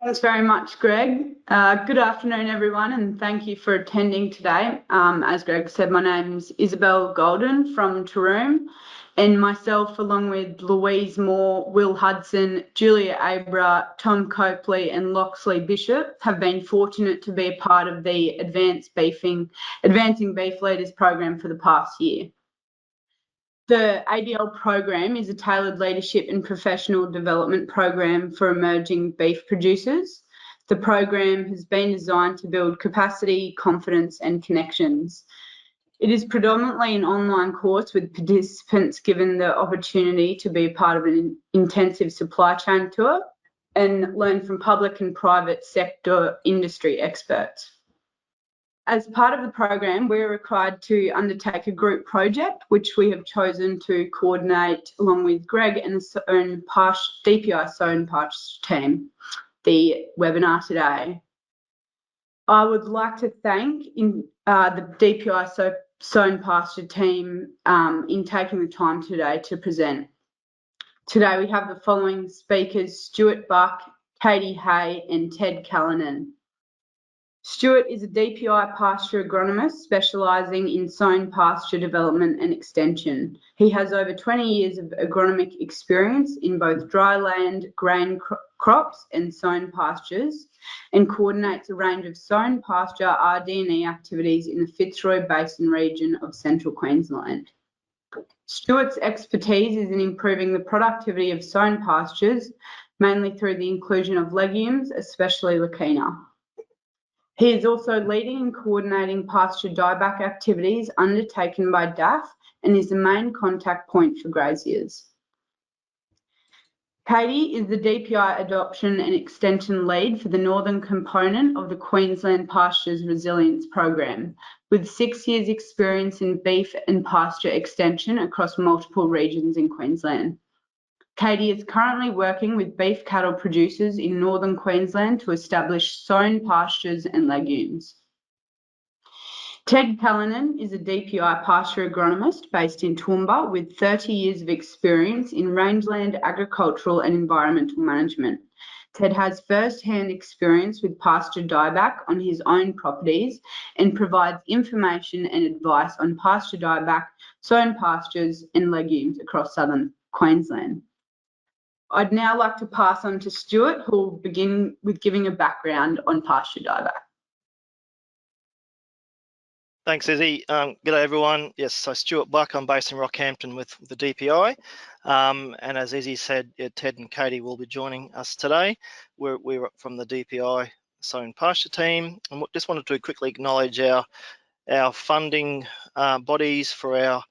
Thanks very much, Greg. Good afternoon, everyone, and thank you for attending today. As Greg said, my name's Isabel Golden from Taroom, and myself, along with Louise Moore, Will Hudson, Julia Abra, Tom Copley, and Loxley Bishop, have been fortunate to be a part of the Advancing Beef Leaders program for the past year. The ABL program is a tailored leadership and professional development program for emerging beef producers. The program has been designed to build capacity, confidence, and connections. It is predominantly an online course with participants given the opportunity to be a part of an intensive supply chain tour and learn from public and private sector industry experts. As part of the program, we're required to undertake a group project, which we have chosen to coordinate along with Greg and the DPI Sown Pasture team, the webinar today. I would like to thank the DPI Sown Pasture team in taking the time today to present. Today we have the following speakers: Stuart Buck, Katie Hay, and Ted Callanan. Stuart is a DPI pasture agronomist specialising in sown pasture development and extension. He has over 20 years of agronomic experience in both dry land, grain crops and sown pastures, and coordinates a range of sown pasture RD&E activities in the Fitzroy Basin region of central Queensland. Stuart's expertise is in improving the productivity of sown pastures, mainly through the inclusion of legumes, especially Leucaena. He is also leading and coordinating pasture dieback activities undertaken by DAF and is the main contact point for graziers. Katie is the DPI adoption and extension lead for the northern component of the Queensland Pastures Resilience Program, with 6 years' experience in beef and pasture extension across multiple regions in Queensland. Katie is currently working with beef cattle producers in northern Queensland to establish sown pastures and legumes. Ted Callanan is a DPI pasture agronomist based in Toowoomba with 30 years of experience in rangeland agricultural and environmental management. Ted has first-hand experience with pasture dieback on his own properties and provides information and advice on pasture dieback, sown pastures and legumes across southern Queensland. I'd now like to pass on to Stuart, who will begin with giving a background on pasture dieback. Thanks, Izzy. G'day everyone. Yes, so Stuart Buck, I'm based in Rockhampton with the DPI. And as Izzy said, Ted and Katie will be joining us today. We're from the DPI Sown Pasture team. And just wanted to quickly acknowledge our funding bodies for our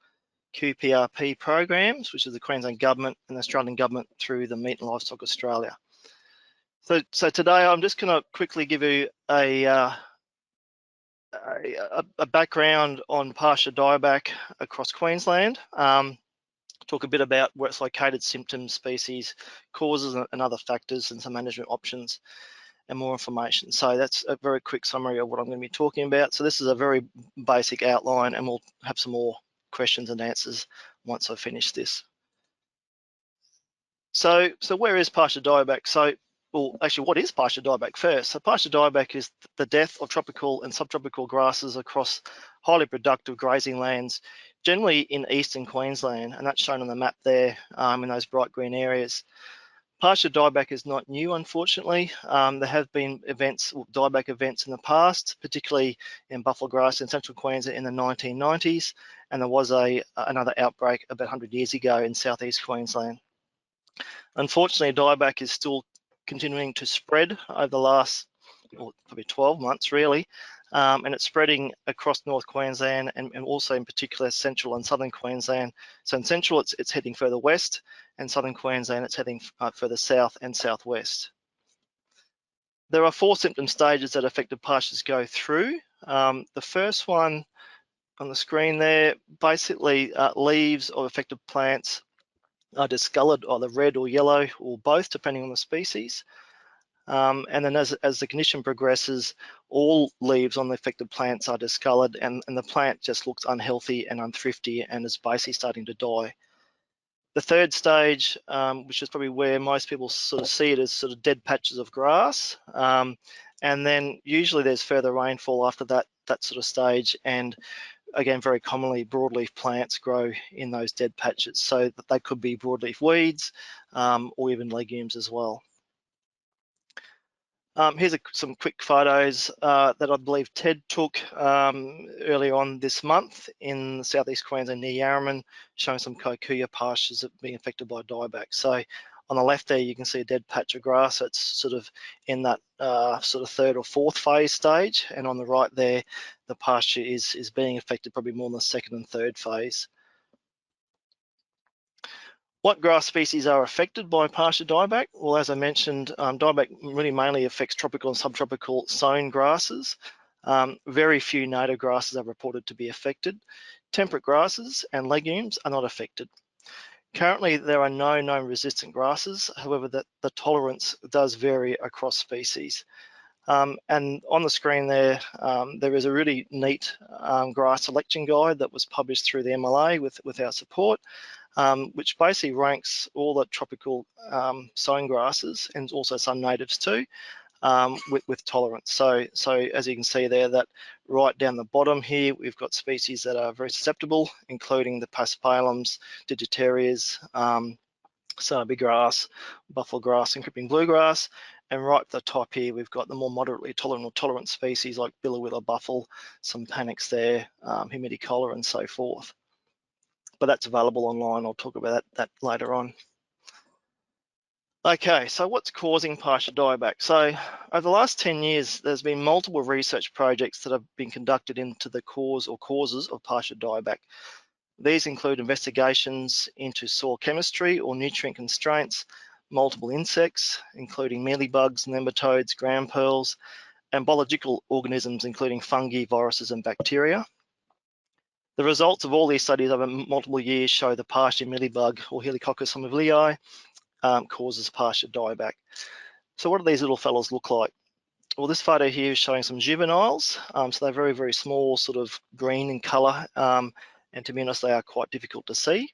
QPRP programs, which is the Queensland Government and the Australian Government through the Meat and Livestock Australia. So today I'm just going to quickly give you a background on pasture dieback across Queensland, talk a bit about where it's located, symptoms, species, causes and other factors, and some management options and more information. So that's a very quick summary of what I'm going to be talking about. So this is a very basic outline, and we'll have some more questions and answers once I finish this. So where is pasture dieback? Well, actually, what is pasture dieback first? So pasture dieback is the death of tropical and subtropical grasses across highly productive grazing lands, generally in eastern Queensland, and that's shown on the map there in those bright green areas. Pasture dieback is not new, unfortunately. There have been dieback events in the past, particularly in buffalo grass in central Queensland in the 1990s, and there was another outbreak about 100 years ago in southeast Queensland. Unfortunately, dieback is still continuing to spread over the last probably 12 months, really, and it's spreading across North Queensland and also in particular central and southern Queensland. So in central, it's heading further west, and southern Queensland, it's heading further south and southwest. There are 4 symptom stages that affected pastures go through. The first one on the screen there, basically leaves of affected plants are discoloured, either red or yellow or both, depending on the species. And then as the condition progresses, all leaves on the affected plants are discoloured, and the plant just looks unhealthy and unthrifty and is basically starting to die. The third stage, which is probably where most people sort of see it, as sort of dead patches of grass. And then usually there's further rainfall after that sort of stage, and again, very commonly broadleaf plants grow in those dead patches, so that they could be broadleaf weeds or even legumes as well. Here's some quick photos that I believe Ted took earlier on this month in southeast Queensland near Yarraman, showing some kikuyu pastures that are being affected by dieback. So on the left there, you can see a dead patch of grass that's sort of in that sort of third or fourth phase stage, and on the right there, the pasture is being affected probably more in the second and third phase. What grass species are affected by pasture dieback? Well, as I mentioned, dieback really mainly affects tropical and subtropical sown grasses. Very few native grasses are reported to be affected. Temperate grasses and legumes are not affected. Currently, there are no known resistant grasses. However, the tolerance does vary across species. And on the screen there, there is a really neat grass selection guide that was published through the MLA with our support, which basically ranks all the tropical sown grasses, and also some natives too, with tolerance. So as you can see there, that right down the bottom here, we've got species that are very susceptible, including the paspalums, digitarias, Sonaby grass, buffalo grass, and creeping bluegrass. And right at the top here, we've got the more moderately tolerant species like billowilla buffle, some panics there, humidicola, and so forth. But that's available online. I'll talk about that later on. Okay, so what's causing pasture dieback? So over the last 10 years, there's been multiple research projects that have been conducted into the cause or causes of pasture dieback. These include investigations into soil chemistry or nutrient constraints, multiple insects, including mealybugs, nematodes, ground pearls, and biological organisms, including fungi, viruses, and bacteria. The results of all these studies over multiple years show the pasture mealybug, or Helicocos homovilii, causes pasture dieback. So what do these little fellows look like? Well, this photo here is showing some juveniles. So they're very, very small, sort of green in colour, and to be honest, they are quite difficult to see.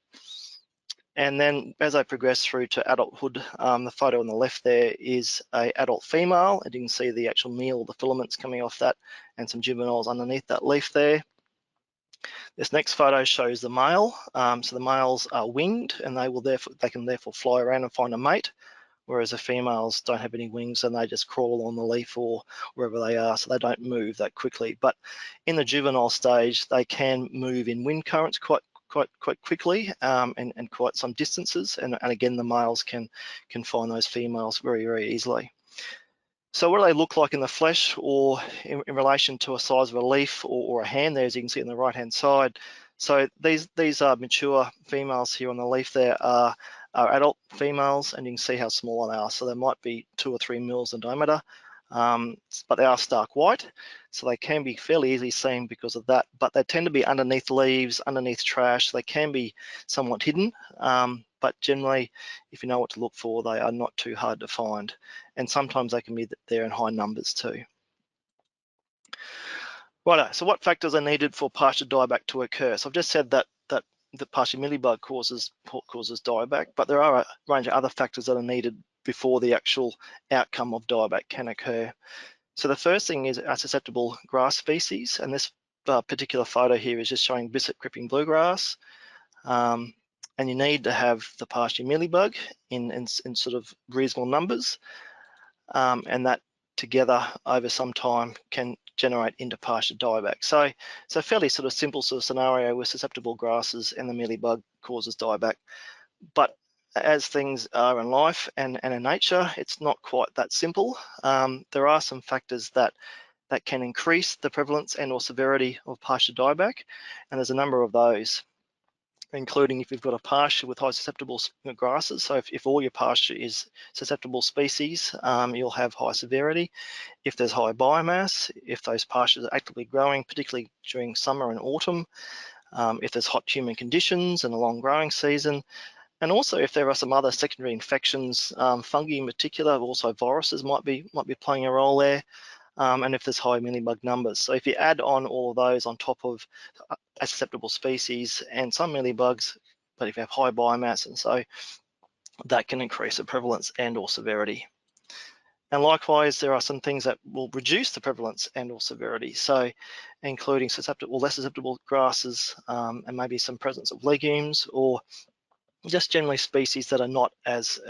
And then as I progress through to adulthood, the photo on the left there is an adult female, and you can see the actual meal, the filaments coming off that, and some juveniles underneath that leaf there. This next photo shows the male. So the males are winged, and they can therefore fly around and find a mate, whereas the females don't have any wings and they just crawl on the leaf or wherever they are, so they don't move that quickly. But in the juvenile stage, they can move in wind currents quite quickly and quite some distances, and again, the males can find those females very, very easily. So what do they look like in the flesh, or in relation to a size of a leaf or a hand there, as you can see on the right hand side? So these are mature females here on the leaf there are adult females, and you can see how small they are. So they might be 2 or 3 mils in diameter, but they are stark white, so they can be fairly easily seen because of that. But they tend to be underneath leaves, underneath trash. They can be somewhat hidden, but generally, if you know what to look for, they are not too hard to find. And sometimes they can be there in high numbers too. Righto, so what factors are needed for pasture dieback to occur? So I've just said that the pasture mealybug causes dieback, but there are a range of other factors that are needed before the actual outcome of dieback can occur. So the first thing is a susceptible grass species, and this particular photo here is just showing bisset creeping bluegrass. And you need to have the pasture mealybug in sort of reasonable numbers, and that together over some time can generate into pasture dieback. So it's a fairly sort of simple sort of scenario with susceptible grasses and the mealybug causes dieback. But as things are in life and in nature, it's not quite that simple. There are some factors that can increase the prevalence and or severity of pasture dieback, and there's a number of those, including if you've got a pasture with high susceptible grasses. So if all your pasture is susceptible species, you'll have high severity. If there's high biomass, if those pastures are actively growing, particularly during summer and autumn, if there's hot humid conditions and a long growing season, and also if there are some other secondary infections, fungi in particular, also viruses might be playing a role there. And if there's high mealybug numbers. So if you add on all of those on top of a susceptible species and some mealybugs, but if you have high biomass, and so that can increase the prevalence and or severity. And likewise, there are some things that will reduce the prevalence and or severity. So including susceptible, less susceptible grasses, and maybe some presence of legumes, or just generally species that are not as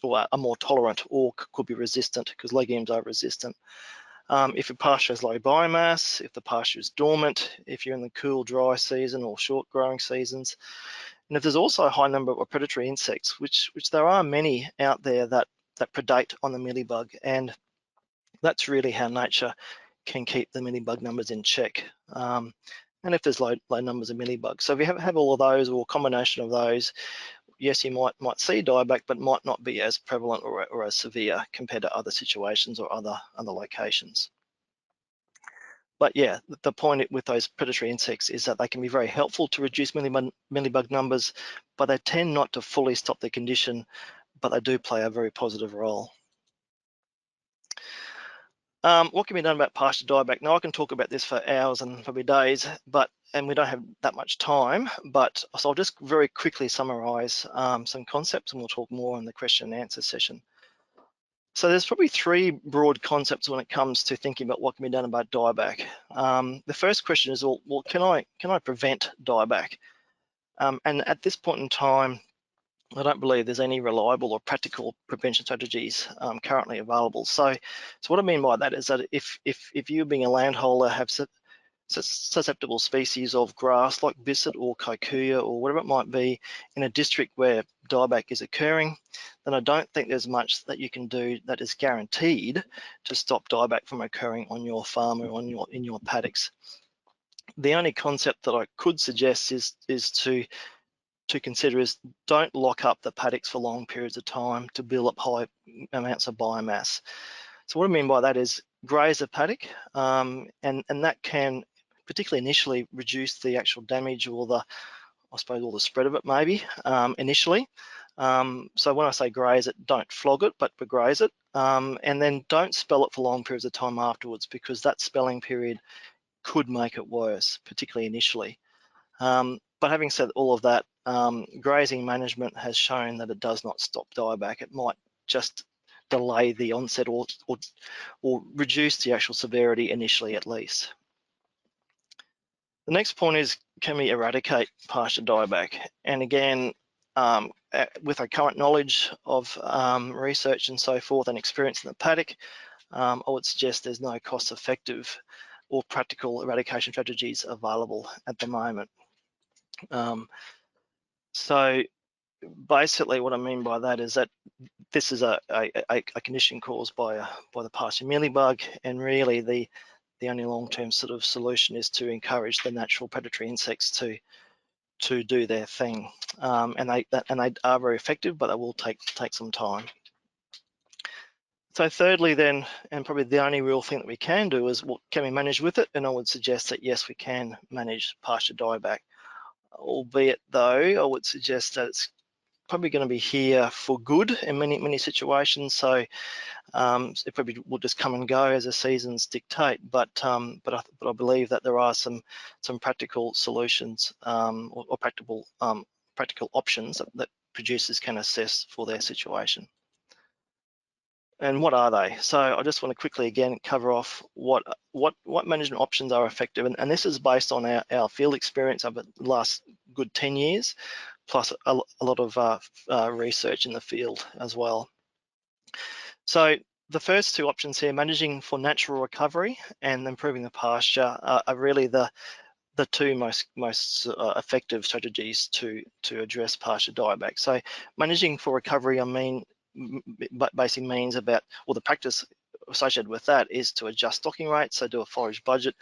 or are more tolerant or could be resistant, because legumes are resistant. If a pasture has low biomass, if the pasture is dormant, if you're in the cool, dry season or short growing seasons, and if there's also a high number of predatory insects, which there are many out there that predate on the mealybug, and that's really how nature can keep the mealybug numbers in check. And if there's low numbers of mealybugs, so if you have all of those or a combination of those, yes, you might see dieback, but might not be as prevalent or as severe compared to other situations or other locations. But yeah, the point with those predatory insects is that they can be very helpful to reduce mealybug numbers, but they tend not to fully stop the condition, but they do play a very positive role. What can be done about pasture dieback? Now, I can talk about this for hours and probably days, and we don't have that much time, but so I'll just very quickly summarize some concepts, and we'll talk more in the question and answer session. So there's probably three broad concepts when it comes to thinking about what can be done about dieback. The first question is, well, can I prevent dieback? And at this point in time, I don't believe there's any reliable or practical prevention strategies currently available. So what I mean by that is that if you being a landholder have susceptible species of grass like bisset or kikuyu or whatever it might be in a district where dieback is occurring, then I don't think there's much that you can do that is guaranteed to stop dieback from occurring on your farm or in your paddocks. The only concept that I could suggest is to consider is don't lock up the paddocks for long periods of time to build up high amounts of biomass. So what I mean by that is graze a paddock, and that can, particularly initially, reduce the actual damage or the spread of it maybe initially. So when I say graze it, don't flog it, but graze it, and then don't spell it for long periods of time afterwards, because that spelling period could make it worse, particularly initially. But having said all of that, grazing management has shown that it does not stop dieback. It might just delay the onset or reduce the actual severity initially, at least. The next point is, can we eradicate pasture dieback? And again, with our current knowledge of research and so forth and experience in the paddock, I would suggest there's no cost-effective or practical eradication strategies available at the moment. So basically what I mean by that is that this is a condition caused by the pasture mealybug, and really the only long-term sort of solution is to encourage the natural predatory insects to do their thing, and they are very effective, but they will take some time. So thirdly then, and probably the only real thing that we can do is, well, can we manage with it? And I would suggest that yes, we can manage pasture dieback, albeit though I would suggest that it's probably going to be here for good in many situations. So it probably will just come and go as the seasons dictate. But I believe that there are some practical solutions or practical options that producers can assess for their situation. And what are they? So I just want to quickly again cover off what management options are effective, and this is based on our field experience over the last good 10 years, plus a lot of research in the field as well. So the first two options here, managing for natural recovery and improving the pasture, are really the two most effective strategies to address pasture dieback. So managing for recovery, I mean, basically means about, or the practice associated with that is to adjust stocking rates, so do a forage budget,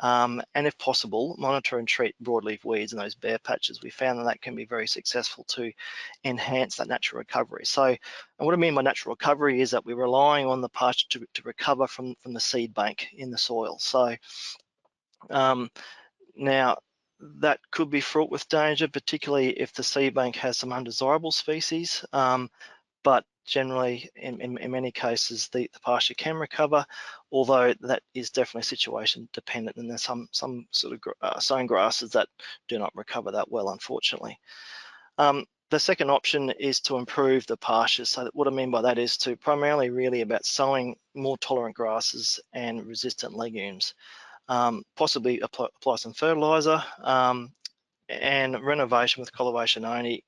and if possible, monitor and treat broadleaf weeds in those bare patches. We found that can be very successful to enhance that natural recovery. So, and what I mean by natural recovery is that we're relying on the pasture to recover from the seed bank in the soil. So now that could be fraught with danger, particularly if the seed bank has some undesirable species. But generally, in many cases, the pasture can recover, although that is definitely situation dependent, and there's some sort of sown grasses that do not recover that well, unfortunately. The second option is to improve the pastures. So what I mean by that is to primarily really about sowing more tolerant grasses and resistant legumes. Possibly apply some fertiliser, and renovation with cultivation only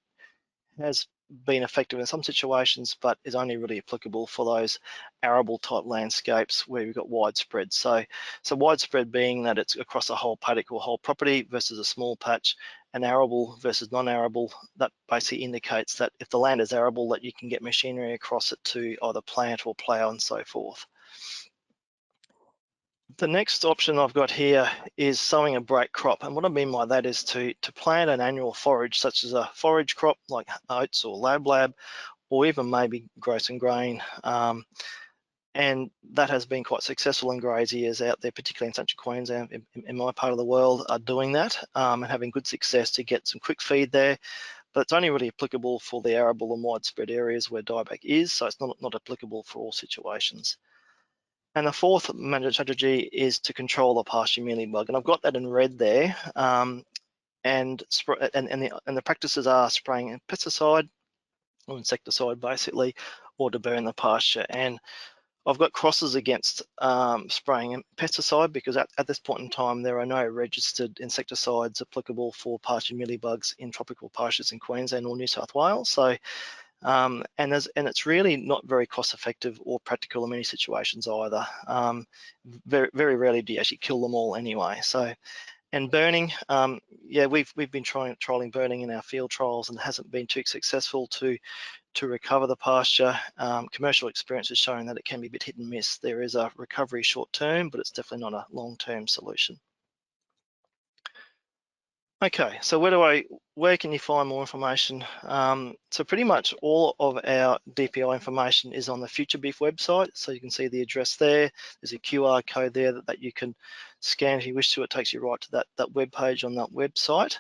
has been effective in some situations, but is only really applicable for those arable type landscapes where we've got widespread. So widespread being that it's across a whole paddock or whole property versus a small patch, and arable versus non-arable, that basically indicates that if the land is arable, that you can get machinery across it to either plant or plough and so forth. The next option I've got here is sowing a break crop, and what I mean by that is to plant an annual forage, such as a forage crop like oats or lab, or even maybe grow some grain. And that has been quite successful in graziers out there, particularly in central Queensland, in my part of the world, are doing that and having good success to get some quick feed there. But it's only really applicable for the arable and widespread areas where dieback is, so it's not applicable for all situations. And the fourth management strategy is to control the pasture mealybug, and I've got that in red there. And the practices are spraying a pesticide or insecticide basically, or to burn the pasture. And I've got crosses against spraying a pesticide because at this point in time there are no registered insecticides applicable for pasture mealybugs in tropical pastures in Queensland or New South Wales. So and it's really not very cost effective or practical in many situations either. Very rarely do you actually kill them all anyway. So, and burning, yeah, we've been trialing burning in our field trials and it hasn't been too successful to recover the pasture. Commercial experience has shown that it can be a bit hit and miss. There is a recovery short term, but it's definitely not a long-term solution. Okay, so where can you find more information? So pretty much all of our DPI information is on the Future Beef website. So you can see the address there. There's a QR code there that you can scan if you wish to. It takes you right to that web page on that website.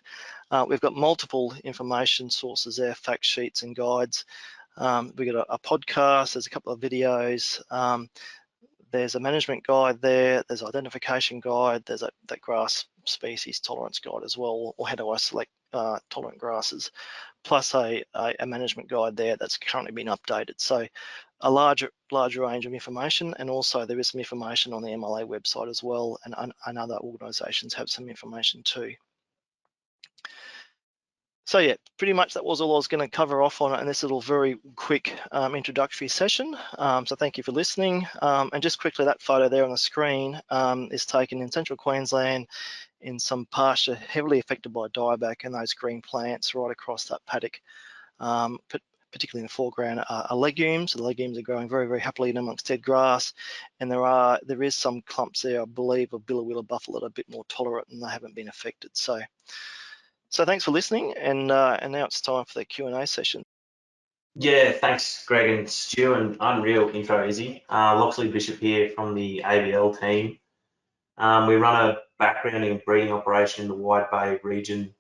We've got multiple information sources there, fact sheets and guides. We've got a podcast, there's a couple of videos. There's a management guide there, there's an identification guide, there's that grass species tolerance guide as well, or how do I select tolerant grasses, plus a management guide there that's currently been updated. So a larger range of information, and also there is some information on the MLA website as well, and other organisations have some information too. So yeah, pretty much that was all I was going to cover off on in this little very quick introductory session. So thank you for listening. And just quickly, that photo there on the screen is taken in central Queensland in some pasture heavily affected by dieback, and those green plants right across that paddock, particularly in the foreground, are legumes. The legumes are growing very happily in amongst dead grass, and there is some clumps there, I believe, of Billawheeler buffalo that are a bit more tolerant and they haven't been affected. So thanks for listening, and now it's time for the Q&A session. Yeah, thanks, Greg and Stu, and unreal intro, Izzy. Loxley Bishop here from the ABL team. We run a backgrounding and breeding operation in the Wide Bay region.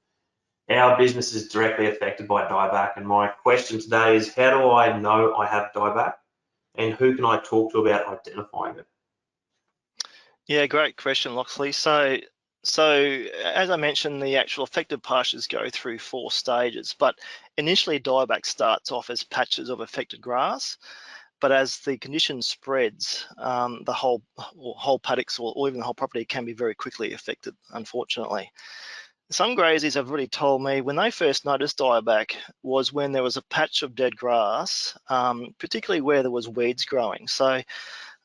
Our business is directly affected by dieback, and my question today is, how do I know I have dieback, and who can I talk to about identifying it? Yeah, great question, Loxley. So as I mentioned, the actual affected pastures go through 4 stages, but initially dieback starts off as patches of affected grass, but as the condition spreads, the whole paddocks or even the whole property can be very quickly affected, unfortunately. Some graziers have really told me when they first noticed dieback was when there was a patch of dead grass, particularly where there was weeds growing. So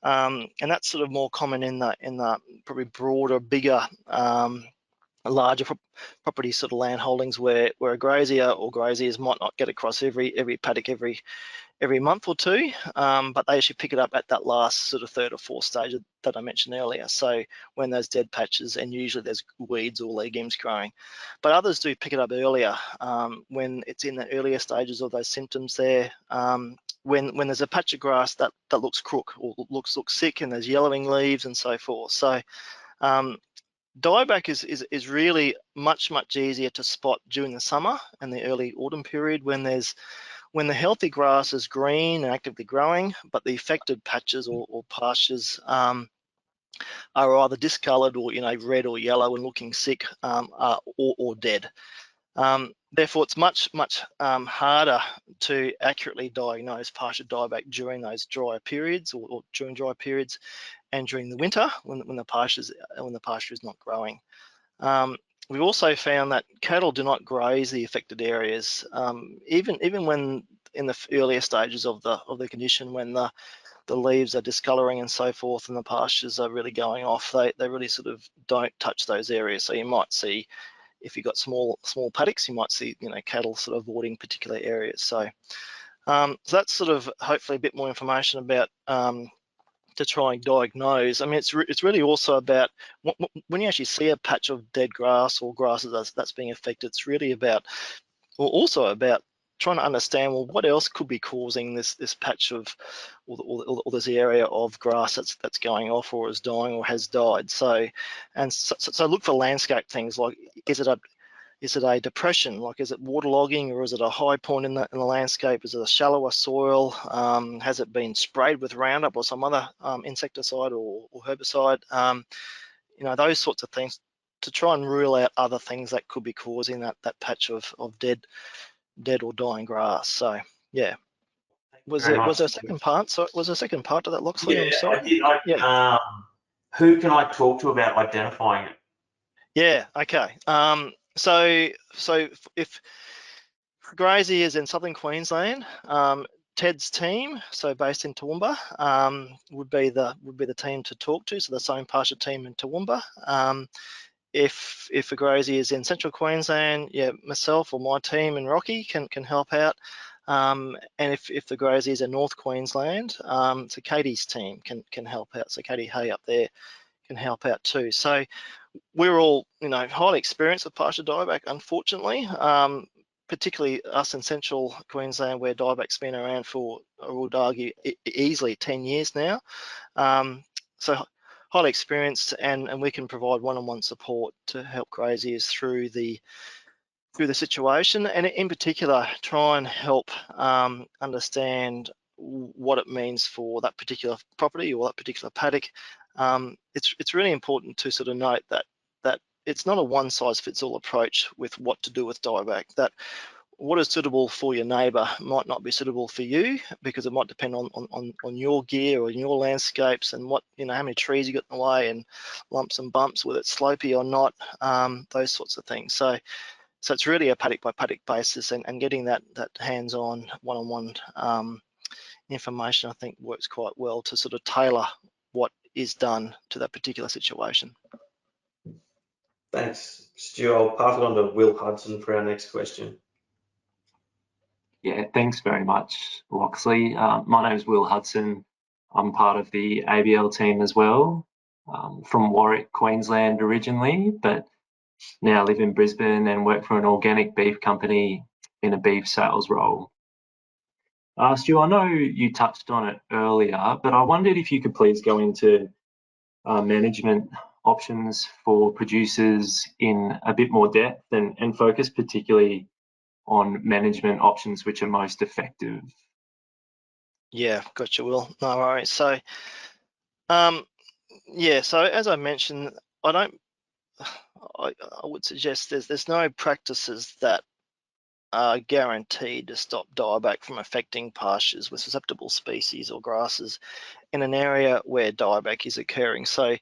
and that's sort of more common in the probably broader, bigger, larger property sort of land holdings where a grazier or graziers might not get across every paddock every month or two, but they actually pick it up at that last sort of 3rd or 4th stage that I mentioned earlier. So when those dead patches, and usually there's weeds or legumes growing, but others do pick it up earlier when it's in the earlier stages of those symptoms there. When there's a patch of grass that looks crook or looks sick, and there's yellowing leaves and so forth. So dieback is really much easier to spot during the summer and the early autumn period when the healthy grass is green and actively growing, but the affected patches or pastures are either discoloured or red or yellow and looking sick or dead. Therefore, it's much harder to accurately diagnose pasture dieback during those drier periods, or during dry periods, and during the winter when the pasture is not growing. We've also found that cattle do not graze the affected areas, even when in the earlier stages of the condition, when the leaves are discoloring and so forth, and the pastures are really going off. They really sort of don't touch those areas. So you might see, if you've got small paddocks, you might see cattle sort of avoiding particular areas. So that's sort of hopefully a bit more information about to try and diagnose. I mean, it's really also about when you actually see a patch of dead grass or grasses that's being affected. It's really about, or also about, trying to understand, well, what else could be causing this patch of, or this area of grass that's going off, or is dying, or has died. So look for landscape things like, is it a depression? Like, is it waterlogging, or is it a high point in the landscape? Is it a shallower soil? Has it been sprayed with Roundup or some other insecticide or herbicide? Those sorts of things, to try and rule out other things that could be causing that patch of dead or dying grass. So yeah. Was there a second part? So was there a second part to that, Loxley? Yeah, I'm sorry. I did. Who can I talk to about identifying it? Yeah. Okay. So if Grazie is in southern Queensland, Ted's team, so based in Toowoomba, would be the team to talk to. So the same pasture team in Toowoomba. If a grazie is in central Queensland, yeah, myself or my team in Rocky can help out. And if the grazie is in North Queensland, so Katie's team can help out. So Katie Hay up there can help out too. So we're all highly experienced with pasture dieback, unfortunately. Particularly us in central Queensland, where dieback's been around for, I would argue, easily 10 years now. So highly experienced, and we can provide one-on-one support to help graziers through the situation, and in particular try and help understand what it means for that particular property or that particular paddock. It's really important to sort of note that it's not a one-size-fits-all approach with what to do with dieback. That what is suitable for your neighbour might not be suitable for you, because it might depend on your gear or your landscapes, and what how many trees you got in the way, and lumps and bumps, whether it's slopey or not, those sorts of things. So it's really a paddock by paddock basis, and getting that hands-on, one-on-one information, I think, works quite well to sort of tailor what is done to that particular situation. Thanks, Stu. I'll pass it on to Will Hudson for our next question. Yeah, thanks very much, Loxley. My name is Will Hudson. I'm part of the ABL team as well, from Warwick, Queensland originally, but now live in Brisbane and work for an organic beef company in a beef sales role. Stu, I know you touched on it earlier, but I wondered if you could please go into management options for producers in a bit more depth, and focus particularly on management options which are most effective. Yeah, gotcha, Will. No worries. So, yeah. So as I mentioned, I would suggest there's no practices that are guaranteed to stop dieback from affecting pastures with susceptible species or grasses in an area where dieback is occurring. So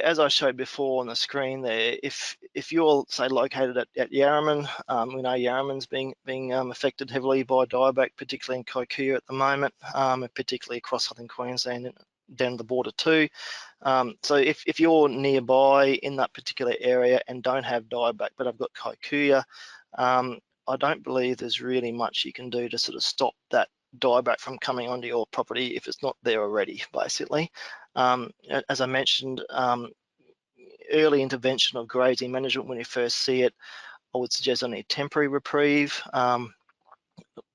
as I showed before on the screen there, if you're, say, located at Yarraman, we know Yarraman's being affected heavily by dieback, particularly in Kikuyu at the moment, and particularly across southern Queensland and down the border too. So if you're nearby in that particular area and don't have dieback but have got Kikuyu, I don't believe there's really much you can do to sort of stop that dieback from coming onto your property if it's not there already, basically. As I mentioned, early intervention of grazing management, when you first see it, I would suggest only a temporary reprieve,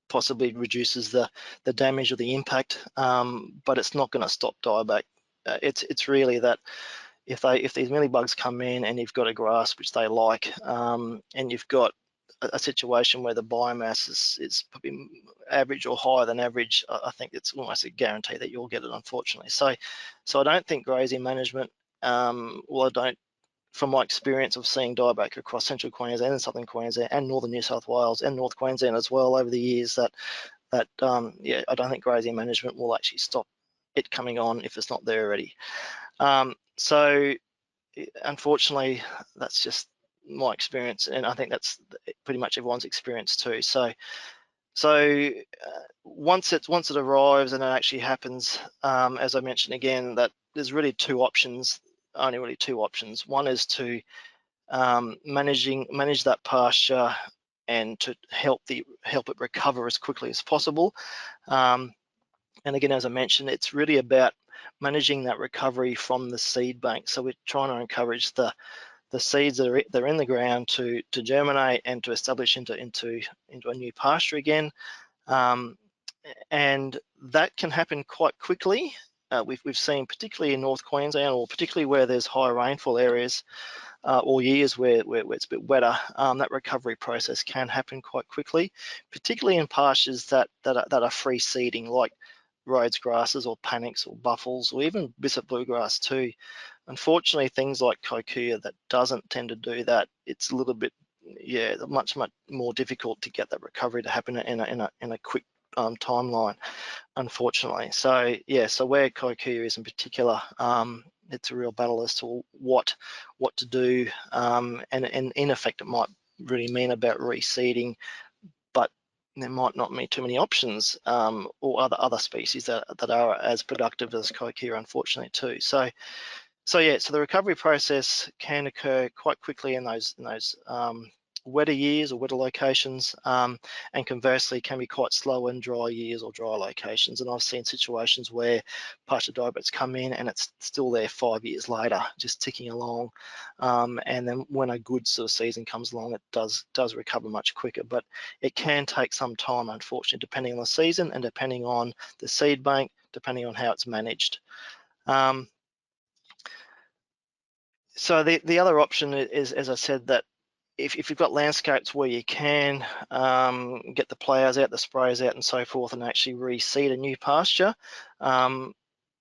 possibly reduces the damage or the impact, but it's not going to stop dieback. It's really that if these mealybugs come in and you've got a grass which they like, and you've got a situation where the biomass is probably average or higher than average, I think it's almost a guarantee that you'll get it, unfortunately. So I don't think grazing management, well, I don't from my experience of seeing dieback across central Queensland and southern Queensland and northern New South Wales and North Queensland as well over the years, that yeah, I don't think grazing management will actually stop it coming on if it's not there already. So unfortunately, that's just my experience, and I think that's pretty much everyone's experience too. So once it arrives and it actually happens, as I mentioned again, that there's really only really two options. One is to manage that pasture and to help it recover as quickly as possible. And again, as I mentioned, it's really about managing that recovery from the seed bank. So we're trying to encourage the seeds that are in the ground to germinate and to establish into a new pasture again. And that can happen quite quickly. We've seen, particularly in North Queensland, or particularly where there's high rainfall areas, or years where it's a bit wetter, that recovery process can happen quite quickly, particularly in pastures that are free seeding, like Rhodes grasses or panics or buffles, or even Bissett bluegrass too. Unfortunately, things like cocoa that doesn't tend to do that, it's a little bit, yeah, much more difficult to get that recovery to happen in a quick timeline, unfortunately. So yeah, so where cocoa is in particular, it's a real battle as to what to do, and in effect it might really mean about reseeding, but there might not be too many options, or other species that are as productive as cocoa, unfortunately too. So yeah, so the recovery process can occur quite quickly in those wetter years or wetter locations, and conversely can be quite slow in dry years or dry locations. And I've seen situations where pasture diebacks come in and it's still there 5 years later, just ticking along. And then when a good sort of season comes along, it does recover much quicker. But it can take some time, unfortunately, depending on the season and depending on the seed bank, depending on how it's managed. So the other option is, as I said, that if you've got landscapes where you can get the plows out, the sprayers out and so forth, and actually reseed a new pasture,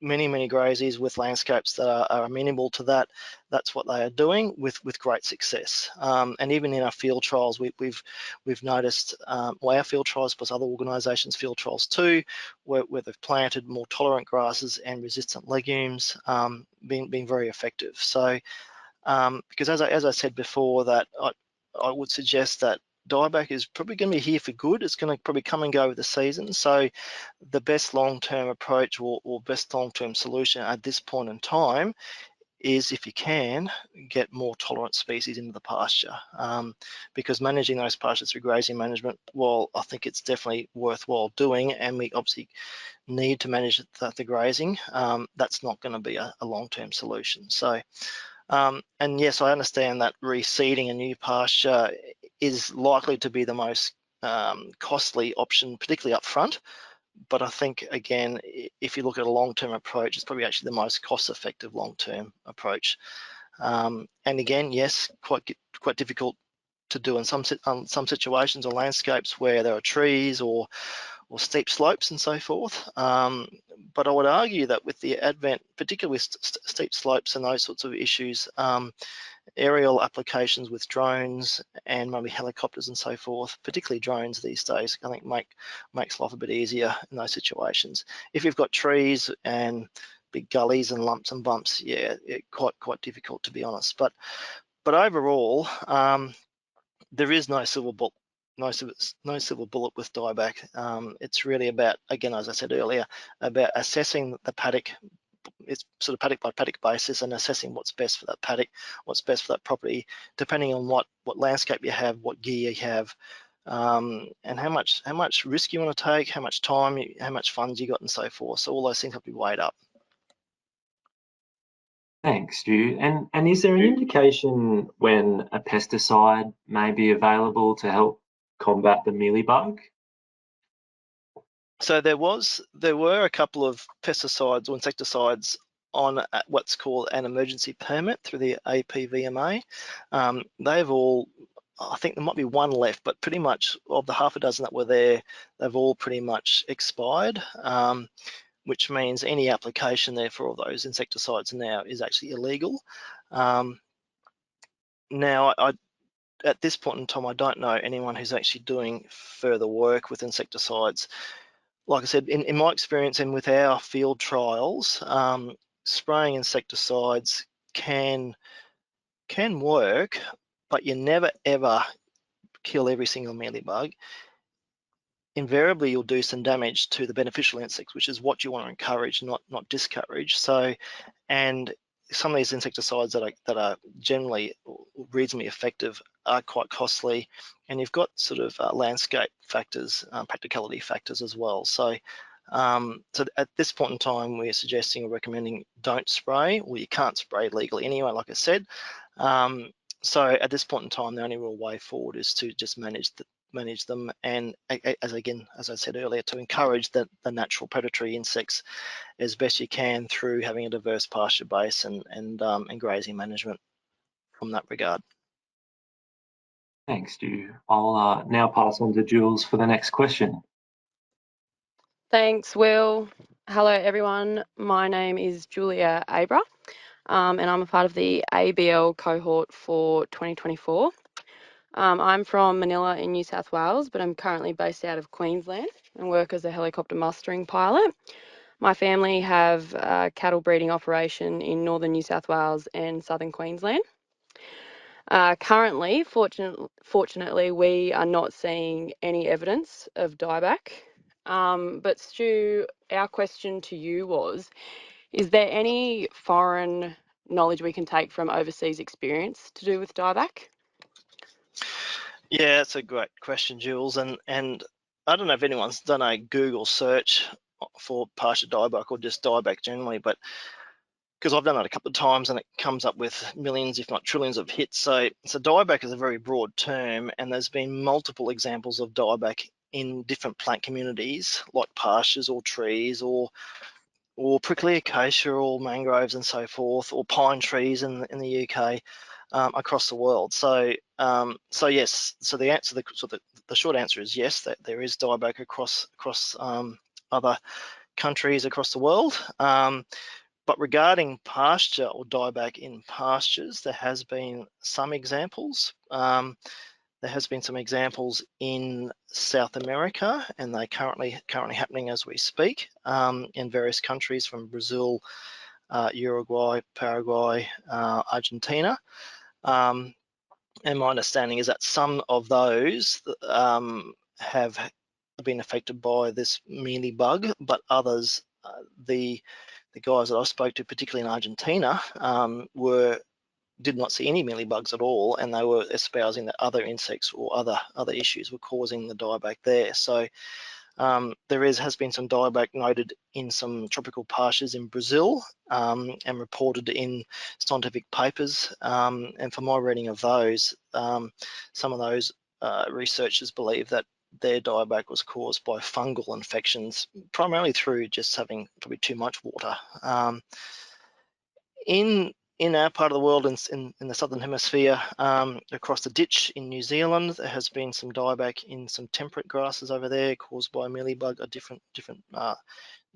many graziers with landscapes that are amenable to that, that's what they are doing with great success. And even in our field trials, we've noticed, well, our field trials plus other organisations' field trials too, where they've planted more tolerant grasses and resistant legumes, being very effective. So because as I said before, that I would suggest that dieback is probably going to be here for good. It's going to probably come and go with the season. So the best long-term approach or best long-term solution at this point in time is, if you can, get more tolerant species into the pasture, because managing those pastures through grazing management, well, I think it's definitely worthwhile doing, and we obviously need to manage the grazing. That's not going to be a long-term solution. So and yes, I understand that reseeding a new pasture is likely to be the most costly option, particularly up front. But I think, again, if you look at a long-term approach, it's probably actually the most cost-effective long-term approach. And again, yes, quite difficult to do in some situations or landscapes where there are trees or steep slopes and so forth. But I would argue that with the advent, particularly with steep slopes and those sorts of issues, aerial applications with drones and maybe helicopters and so forth, particularly drones these days, I think makes life a bit easier in those situations. If you've got trees and big gullies and lumps and bumps, yeah, quite difficult, to be honest. But overall, there is no silver bullet. No silver bullet with dieback. It's really about, again, as I said earlier, about assessing the paddock. It's sort of paddock by paddock basis, and assessing what's best for that paddock, what's best for that property, depending on what landscape you have, what gear you have, and how much risk you want to take, how much time, how much funds you got, and so forth. So all those things have to be weighed up. Thanks, Stu. And is there an indication when a pesticide may be available to help combat the mealybug? So there were a couple of pesticides or insecticides on what's called an emergency permit through the APVMA. They've all, I think there might be one left, but pretty much of the half a dozen that were there, they've all pretty much expired, which means any application there for all those insecticides now is actually illegal. Now, at this point in time, I don't know anyone who's actually doing further work with insecticides. Like I said, in my experience and with our field trials, spraying insecticides can work, but you never ever kill every single mealybug. Invariably, you'll do some damage to the beneficial insects, which is what you want to encourage, not discourage. So, and some of these insecticides that are generally reasonably effective are quite costly, and you've got sort of landscape factors, practicality factors as well. So, so at this point in time, we're suggesting or recommending don't spray. Well, you can't spray legally anyway, like I said. So at this point in time, the only real way forward is to just manage them, and as I said earlier, to encourage the natural predatory insects as best you can through having a diverse pasture base and grazing management from that regard. Thanks, Stu. I'll now pass on to Jules for the next question. Thanks, Will. Hello, everyone. My name is Julia Abra, and I'm a part of the ABL cohort for 2024. I'm from Manila in New South Wales, but I'm currently based out of Queensland and work as a helicopter mustering pilot. My family have a cattle breeding operation in northern New South Wales and southern Queensland. Currently, fortunately, we are not seeing any evidence of dieback. But Stu, our question to you was, is there any foreign knowledge we can take from overseas experience to do with dieback? Yeah, that's a great question, Jules. And I don't know if anyone's done a Google search for pasture dieback or just dieback generally, but because I've done that a couple of times and it comes up with millions, if not trillions of hits. So dieback is a very broad term, and there's been multiple examples of dieback in different plant communities like pastures or trees or prickly acacia or mangroves and so forth, or pine trees in the UK, across the world. So yes, so the short answer is yes, that there is dieback across other countries across the world. But regarding pasture or dieback in pastures, there has been some examples. There has been some examples in South America, and they're currently happening as we speak, in various countries from Brazil, Uruguay, Paraguay, Argentina. And my understanding is that some of those have been affected by this mealybug, but others, the guys that I spoke to, particularly in Argentina, did not see any mealybugs at all, and they were espousing that other insects or other issues were causing the dieback there. So there has been some dieback noted in some tropical pastures in Brazil, and reported in scientific papers. And from my reading of those, some of those researchers believe that their dieback was caused by fungal infections, primarily through just having probably too much water. In our part of the world, in the southern hemisphere, across the ditch in New Zealand, there has been some dieback in some temperate grasses over there caused by a mealybug, a different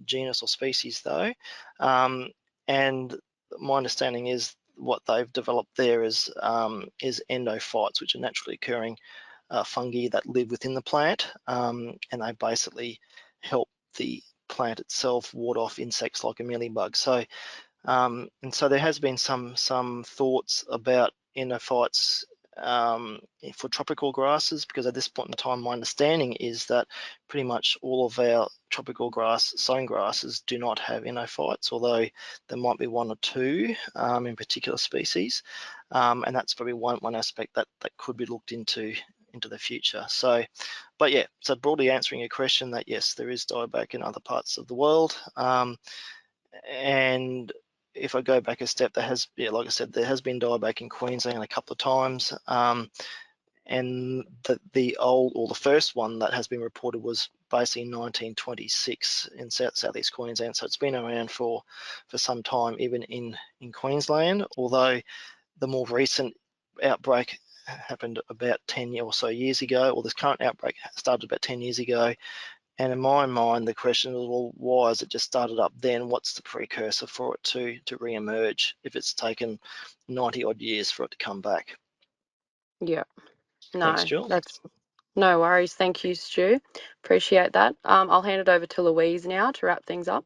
genus or species though. And my understanding is what they've developed there is endophytes, which are naturally occurring fungi that live within the plant, and they basically help the plant itself ward off insects like a mealybug. So and so there has been some thoughts about endophytes for tropical grasses, because at this point in time, my understanding is that pretty much all of our tropical sown grasses do not have endophytes, although there might be one or two in particular species, and that's probably one aspect that could be looked into the future. So, but yeah, so broadly answering your question, that yes, there is dieback in other parts of the world, and if I go back a step, like I said, there has been dieback in Queensland a couple of times, and the first one that has been reported was basically in 1926 in southeast Queensland. So it's been around for some time, even in Queensland. Although the more recent outbreak happened about 10 or so years ago, or this current outbreak started about 10 years ago. And in my mind, the question is, well, why has it just started up then? What's the precursor for it to re-emerge if it's taken 90 odd years for it to come back? Yeah. No, Thanks, Jill. that's no worries. Thank you, Stu. Appreciate that. I'll hand it over to Louise now to wrap things up.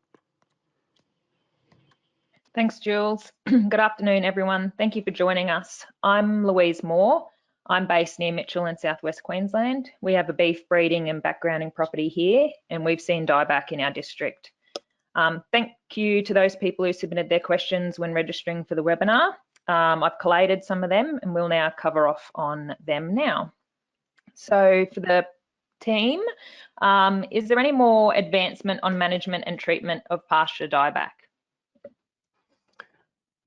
Thanks, Jules. Good afternoon, everyone. Thank you for joining us. I'm Louise Moore. I'm based near Mitchell in southwest Queensland. We have a beef breeding and backgrounding property here, and we've seen dieback in our district. Thank you to those people who submitted their questions when registering for the webinar. I've collated some of them and we'll now cover off on them now. So for the team, is there any more advancement on management and treatment of pasture dieback?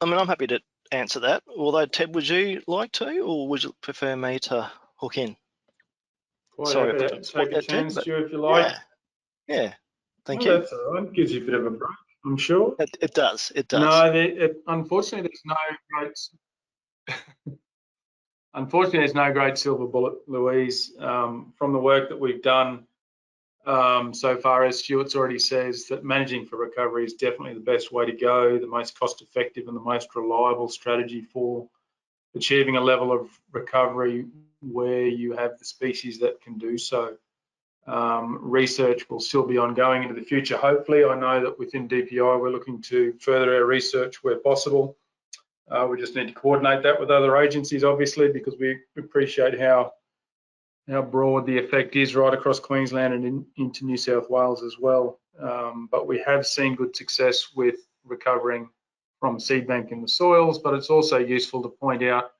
I mean, I'm happy to answer that. Although, Ted, would you like to, or would you prefer me to hook in? Quite Sorry, happy I to put you take a Ted, chance, but Stu, if you like. yeah. Thank Well, you. that's all right. Gives you a bit of a break, I'm sure. It does. It does. No, unfortunately, there's no great silver bullet, Louise. From the work that we've done so far, as Stuart's already says, that managing for recovery is definitely the best way to go, the most cost-effective and the most reliable strategy for achieving a level of recovery where you have the species that can do so. Research will still be ongoing into the future, hopefully. I know that within DPI we're looking to further our research where possible. We just need to coordinate that with other agencies, obviously, because we appreciate how broad the effect is right across Queensland and into New South Wales as well. But we have seen good success with recovering from seed bank in the soils, but it's also useful to point out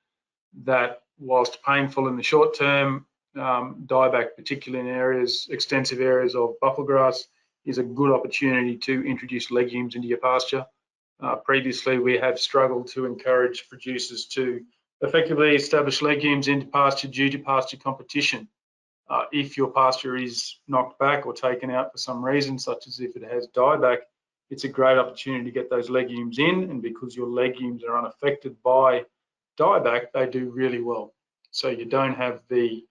that whilst painful in the short term, dieback, particularly in extensive areas of buffalo grass, is a good opportunity to introduce legumes into your pasture. Previously, we have struggled to encourage producers to effectively establish legumes into pasture due to pasture competition. If your pasture is knocked back or taken out for some reason, such as if it has dieback, it's a great opportunity to get those legumes in, and because your legumes are unaffected by dieback, they do really well. So you don't have the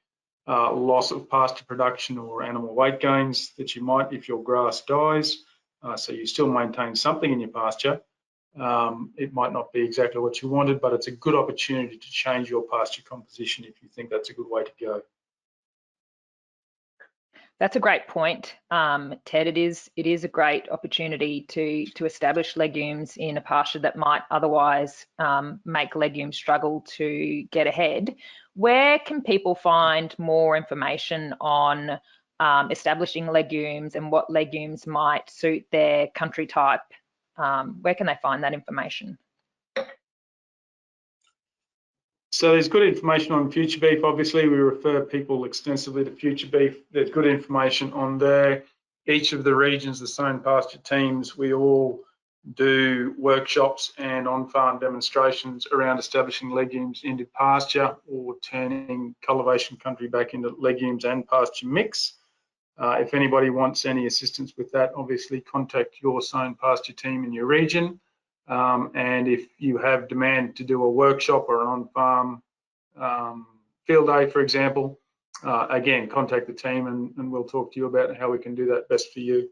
loss of pasture production or animal weight gains that you might if your grass dies. So you still maintain something in your pasture. It might not be exactly what you wanted, but it's a good opportunity to change your pasture composition if you think that's a good way to go. That's a great point, Ted. It is a great opportunity to establish legumes in a pasture that might otherwise make legumes struggle to get ahead. Where can people find more information on establishing legumes and what legumes might suit their country type? Where can they find that information? So there's good information on Future Beef. Obviously, we refer people extensively to Future Beef. There's good information on there. Each of the regions, the sown pasture teams, we all do workshops and on-farm demonstrations around establishing legumes into pasture or turning cultivation country back into legumes and pasture mix. If anybody wants any assistance with that, obviously contact your sown pasture team in your region. And if you have demand to do a workshop or an on-farm field day, for example, again, contact the team and we'll talk to you about how we can do that best for you.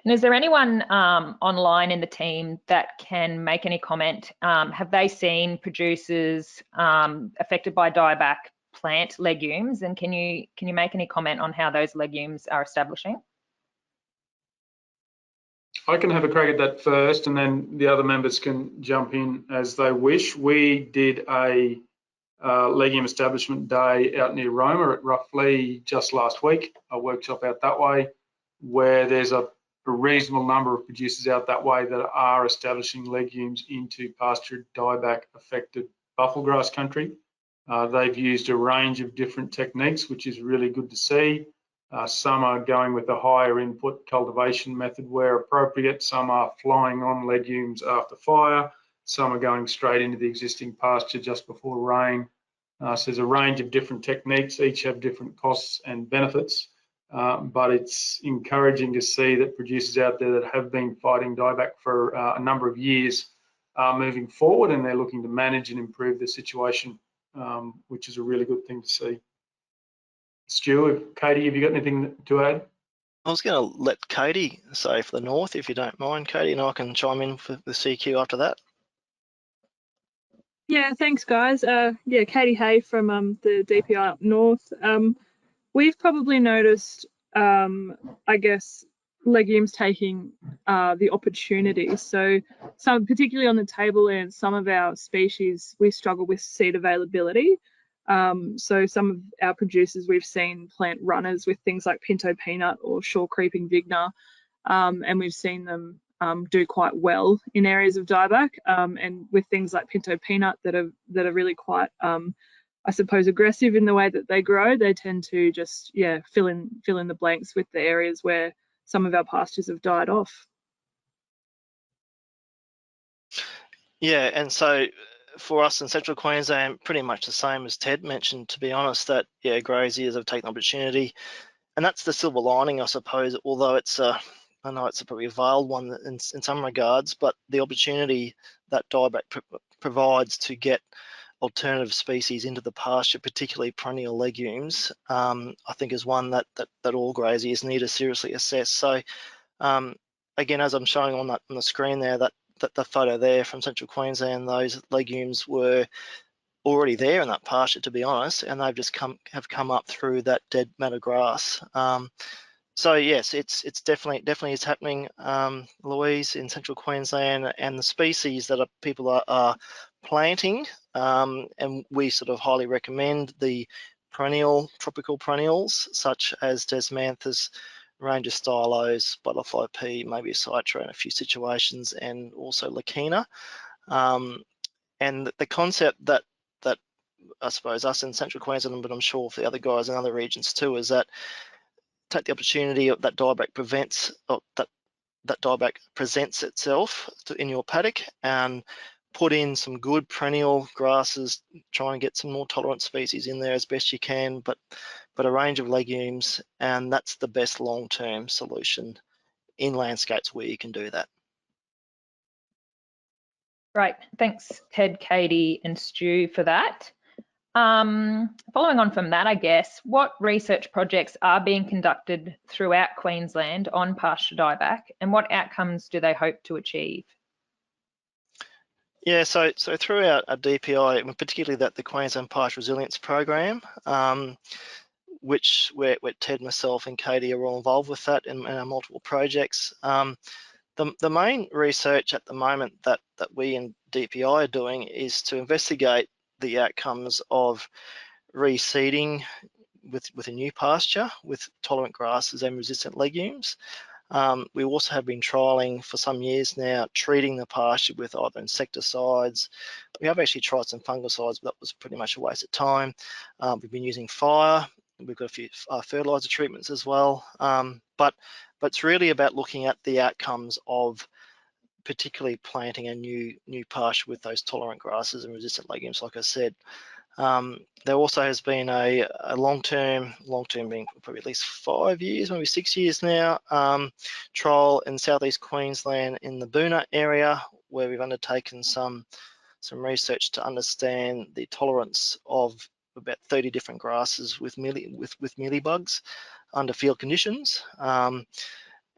And is there anyone online in the team that can make any comment? Have they seen producers affected by dieback plant legumes, and can you make any comment on how those legumes are establishing? I can have a crack at that first, and then the other members can jump in as they wish. We did a legume establishment day out near Roma at roughly just last week, a workshop out that way, where there's a reasonable number of producers out that way that are establishing legumes into pasture dieback affected buffalo grass country. They've used a range of different techniques, which is really good to see. Some are going with a higher input cultivation method where appropriate. Some are flying on legumes after fire. Some are going straight into the existing pasture just before rain. So there's a range of different techniques. Each have different costs and benefits. But it's encouraging to see that producers out there that have been fighting dieback for a number of years are moving forward, and they're looking to manage and improve the situation, which is a really good thing to see. Stu, Katie, have you got anything to add? I was going to let Katie say for the north, if you don't mind, Katie, and I can chime in for the CQ after that. Yeah, thanks, guys. Yeah, Katie Hay from the DPI up north. We've probably noticed, I guess, legumes taking the opportunity. So, some particularly on the tableland, some of our species we struggle with seed availability. So some of our producers we've seen plant runners with things like pinto peanut or shore creeping vigna, and we've seen them do quite well in areas of dieback, and with things like pinto peanut that are really quite, I suppose, aggressive in the way that they grow. They tend to just fill in the blanks with the areas where some of our pastures have died off. Yeah, and so for us in Central Queensland, pretty much the same as Ted mentioned, to be honest, that graziers have taken opportunity, and that's the silver lining, I suppose, although it's I know it's probably a veiled one in some regards, but the opportunity that dieback provides to get alternative species into the pasture, particularly perennial legumes, I think is one that all graziers need to seriously assess. So again, as I'm showing on the screen there, that the photo there from Central Queensland, those legumes were already there in that pasture, to be honest, and they've just have come up through that dead matter grass. So yes, it's definitely is happening, Louise, in Central Queensland, and the species that people are planting, and we sort of highly recommend the tropical perennials such as Desmanthus, range of stylos, butterfly pea, maybe citra in a few situations, and also Leukina. And the concept that I suppose us in Central Queensland, but I'm sure for the other guys in other regions too, is that take the opportunity that dieback that dieback presents itself in your paddock, and put in some good perennial grasses, try and get some more tolerant species in there as best you can, but a range of legumes, and that's the best long-term solution in landscapes where you can do that. Great, thanks Ted, Katie and Stu for that. Following on from that, I guess, what research projects are being conducted throughout Queensland on pasture dieback, and what outcomes do they hope to achieve? Yeah, so throughout our DPI, and particularly the Queensland Pasture Resilience Program, which where Ted, myself and Katie are all involved with that in our multiple projects. The main research at the moment that we in DPI are doing is to investigate the outcomes of reseeding with a new pasture with tolerant grasses and resistant legumes. We also have been trialling for some years now, treating the pasture with either insecticides. We have actually tried some fungicides, but that was pretty much a waste of time. We've been using fire. We've got a few fertilizer treatments as well. But it's really about looking at the outcomes of particularly planting a new pasture with those tolerant grasses and resistant legumes, like I said. There also has been a long-term being probably at least 5 years, maybe 6 years now, trial in southeast Queensland in the Boona area, where we've undertaken some research to understand the tolerance of about 30 different grasses with mealybugs under field conditions.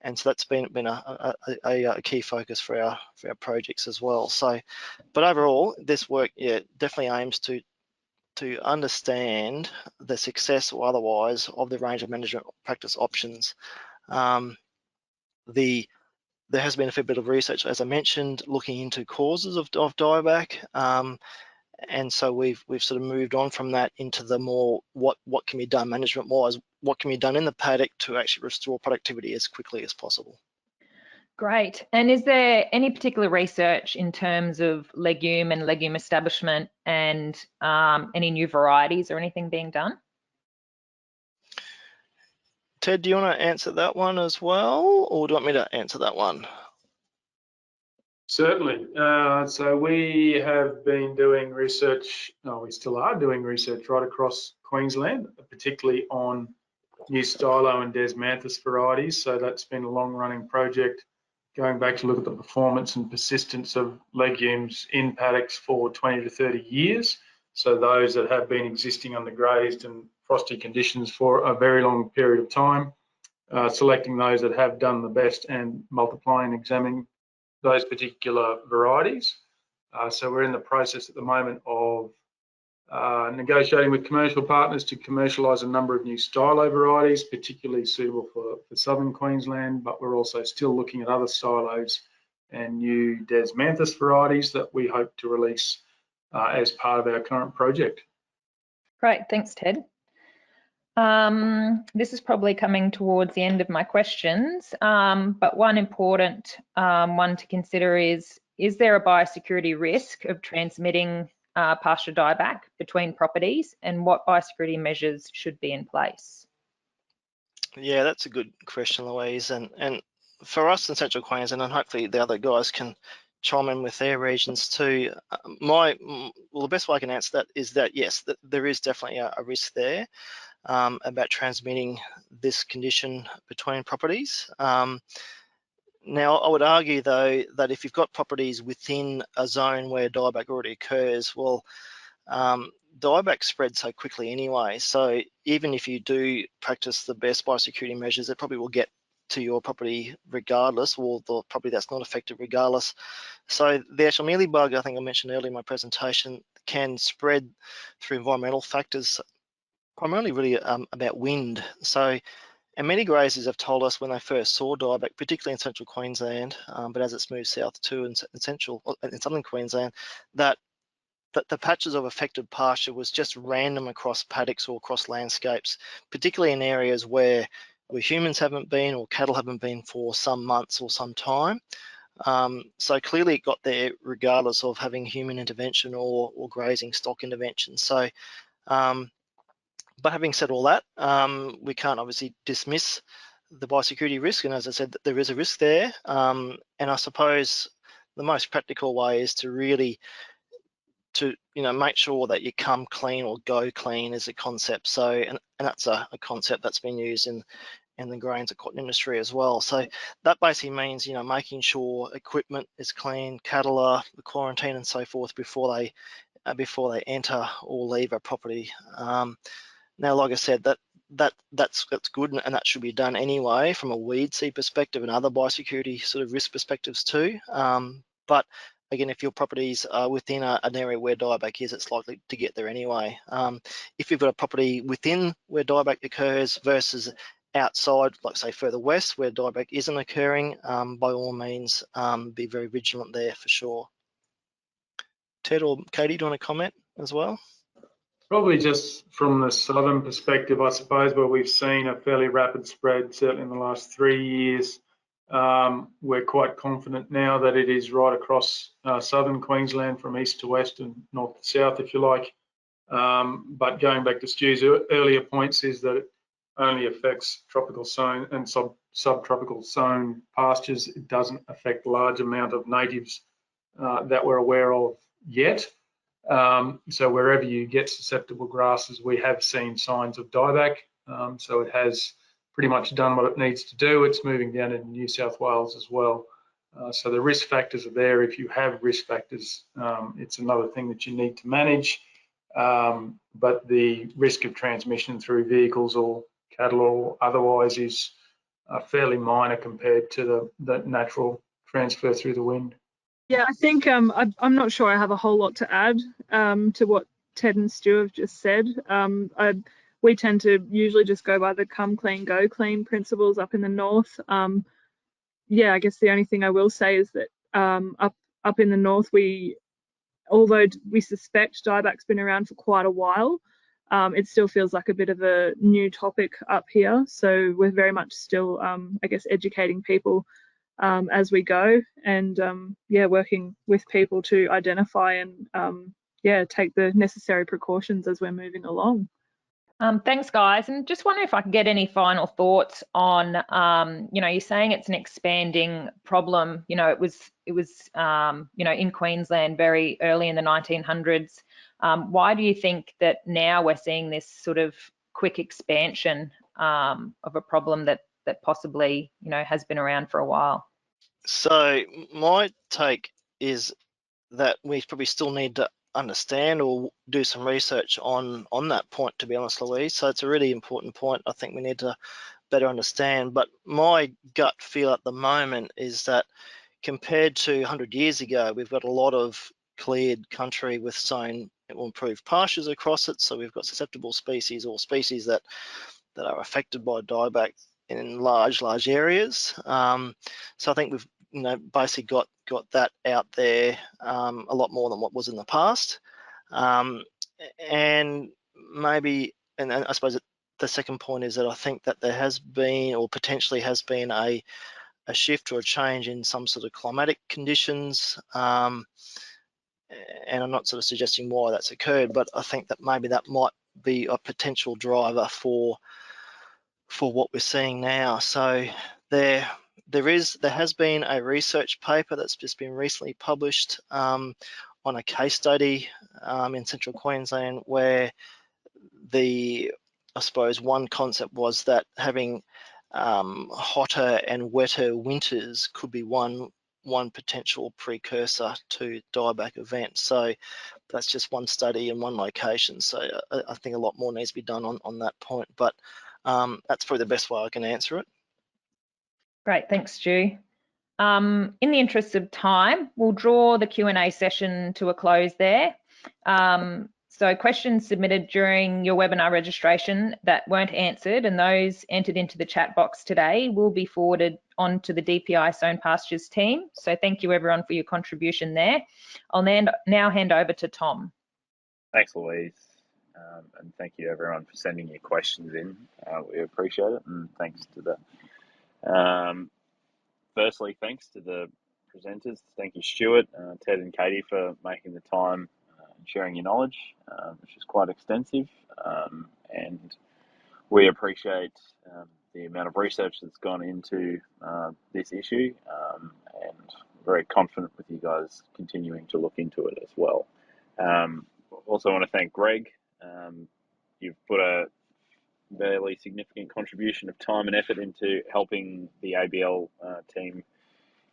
And so that's been a key focus for our projects as well. So, but overall, this work definitely aims to understand the success or otherwise of the range of management practice options. There has been a fair bit of research, as I mentioned, looking into causes of dieback, and so we've sort of moved on from that into the more what can be done management-wise, what can be done in the paddock to actually restore productivity as quickly as possible. Great. And is there any particular research in terms of legume and legume establishment and any new varieties or anything being done? Ted, do you want to answer that one as well, or do you want me to answer that one? Certainly. So we have been doing research, we still are doing research right across Queensland, particularly on new stylo and Desmanthus varieties. So that's been a long-running project, going back to look at the performance and persistence of legumes in paddocks for 20 to 30 years. So those that have been existing under grazed and frosty conditions for a very long period of time, selecting those that have done the best and multiplying and examining those particular varieties. So we're in the process at the moment of negotiating with commercial partners to commercialise a number of new stylo varieties, particularly suitable for southern Queensland, but we're also still looking at other stylos and new desmanthus varieties that we hope to release as part of our current project. Great, thanks, Ted. This is probably coming towards the end of my questions, but one important one to consider is there a biosecurity risk of transmitting pasture dieback between properties, and what biosecurity measures should be in place? Yeah, that's a good question, Louise. And for us in Central Queensland, and hopefully the other guys can chime in with their regions too, the best way I can answer that is that yes, there is definitely a risk there about transmitting this condition between properties. Now, I would argue though that if you've got properties within a zone where dieback already occurs, well, dieback spreads so quickly anyway. So even if you do practice the best biosecurity measures, it probably will get to your property regardless, or the property that's not affected regardless. So the actual mealybug, I think I mentioned earlier in my presentation, can spread through environmental factors, primarily really about wind. So, and many grazers have told us when they first saw dieback, particularly in central Queensland, but as it's moved south too in southern Queensland, that the patches of affected pasture was just random across paddocks or across landscapes, particularly in areas where humans haven't been or cattle haven't been for some months or some time. So clearly it got there regardless of having human intervention or grazing stock intervention. So, but having said all that, we can't obviously dismiss the biosecurity risk, and as I said, there is a risk there. And I suppose the most practical way is to really make sure that you come clean or go clean as a concept. So, and that's a concept that's been used in the grains and cotton industry as well. So that basically means, making sure equipment is clean, cattle are quarantined and so forth before they enter or leave a property. Now, like I said, that's good, and that should be done anyway from a weed seed perspective and other biosecurity sort of risk perspectives too. But again, if your properties are within an area where dieback is, it's likely to get there anyway. If you've got a property within where dieback occurs versus outside, like say further west where dieback isn't occurring, by all means, be very vigilant there for sure. Ted or Katie, do you want to comment as well? Probably just from the southern perspective, I suppose, where we've seen a fairly rapid spread, certainly in the last 3 years. We're quite confident now that it is right across southern Queensland from east to west and north to south, if you like. But going back to Stu's earlier points is that it only affects tropical sown and subtropical sown pastures. It doesn't affect a large amount of natives that we're aware of yet. So wherever you get susceptible grasses, we have seen signs of dieback. So it has pretty much done what it needs to do. It's moving down into New South Wales as well. So the risk factors are there. If you have risk factors, it's another thing that you need to manage. But the risk of transmission through vehicles or cattle or otherwise is fairly minor compared to the natural transfer through the wind. Yeah, I think I'm not sure I have a whole lot to add to what Ted and Stu have just said. We tend to usually just go by the come clean, go clean principles up in the north. Yeah, I guess the only thing I will say is that up in the north, although we suspect dieback's been around for quite a while, it still feels like a bit of a new topic up here. So we're very much still, I guess, educating people as we go, and yeah, working with people to identify and yeah, take the necessary precautions as we're moving along. Thanks, guys. And just wonder if I could get any final thoughts on, you're saying it's an expanding problem. It was in Queensland very early in the 1900s. Why do you think that now we're seeing this sort of quick expansion of a problem that possibly, has been around for a while? So my take is that we probably still need to understand or do some research on that point, to be honest, Louise. So it's a really important point. I think we need to better understand. But my gut feel at the moment is that compared to 100 years ago, we've got a lot of cleared country with sown or improved pastures across it. So we've got susceptible species or species that are affected by dieback in large areas. So I think we've basically got that out there a lot more than what was in the past. And maybe, and I suppose the second point is that I think that there has been, or potentially has been, a shift or a change in some sort of climatic conditions. And I'm not sort of suggesting why that's occurred, but I think that maybe that might be a potential driver for what we're seeing now. So there has been a research paper that's just been recently published on a case study in central Queensland, where I suppose one concept was that having hotter and wetter winters could be one potential precursor to dieback events. So that's just one study in one location. So I think a lot more needs to be done on that point. But that's probably the best way I can answer it. Great, thanks, Stu. In the interest of time, we'll draw the Q&A session to a close there. So questions submitted during your webinar registration that weren't answered, and those entered into the chat box today, will be forwarded on to the DPI Sown Pastures team. So thank you everyone for your contribution there. I'll now hand over to Tom. Thanks, Louise. And thank you everyone for sending your questions in. We appreciate it, and thanks to the firstly, thanks to the presenters. Thank you, Stuart, Ted and Katie, for making the time and sharing your knowledge, which is quite extensive. And we appreciate the amount of research that's gone into this issue, and very confident with you guys continuing to look into it as well. Also want to thank Greg. You've put a fairly significant contribution of time and effort into helping the ABL team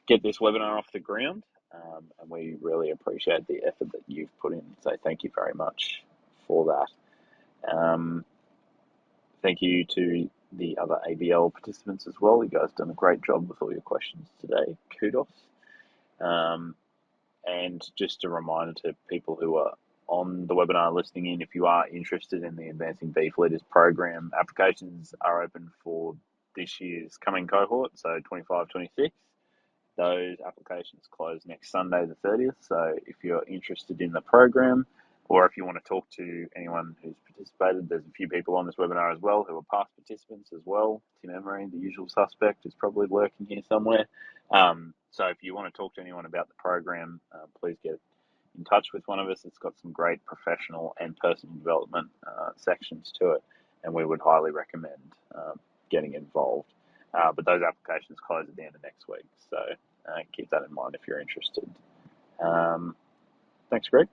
get this webinar off the ground, and we really appreciate the effort that you've put in. So thank you very much for that. Thank you to the other ABL participants as well. You guys have done a great job with all your questions today. Kudos. And just a reminder to people who are on the webinar listening in, if you are interested in the Advancing Beef Leaders program, applications are open for this year's coming cohort, so 25-26. Those applications close next Sunday the 30th. So if you're interested in the program, or if you want to talk to anyone who's participated, there's a few people on this webinar as well who are past participants as well. Tim Emery, the usual suspect, is probably lurking here somewhere. So if you want to talk to anyone about the program, please get in touch with one of us. It's got some great professional and personal development sections to it, and we would highly recommend getting involved. But those applications close at the end of next week, so keep that in mind if you're interested. Thanks, Greg.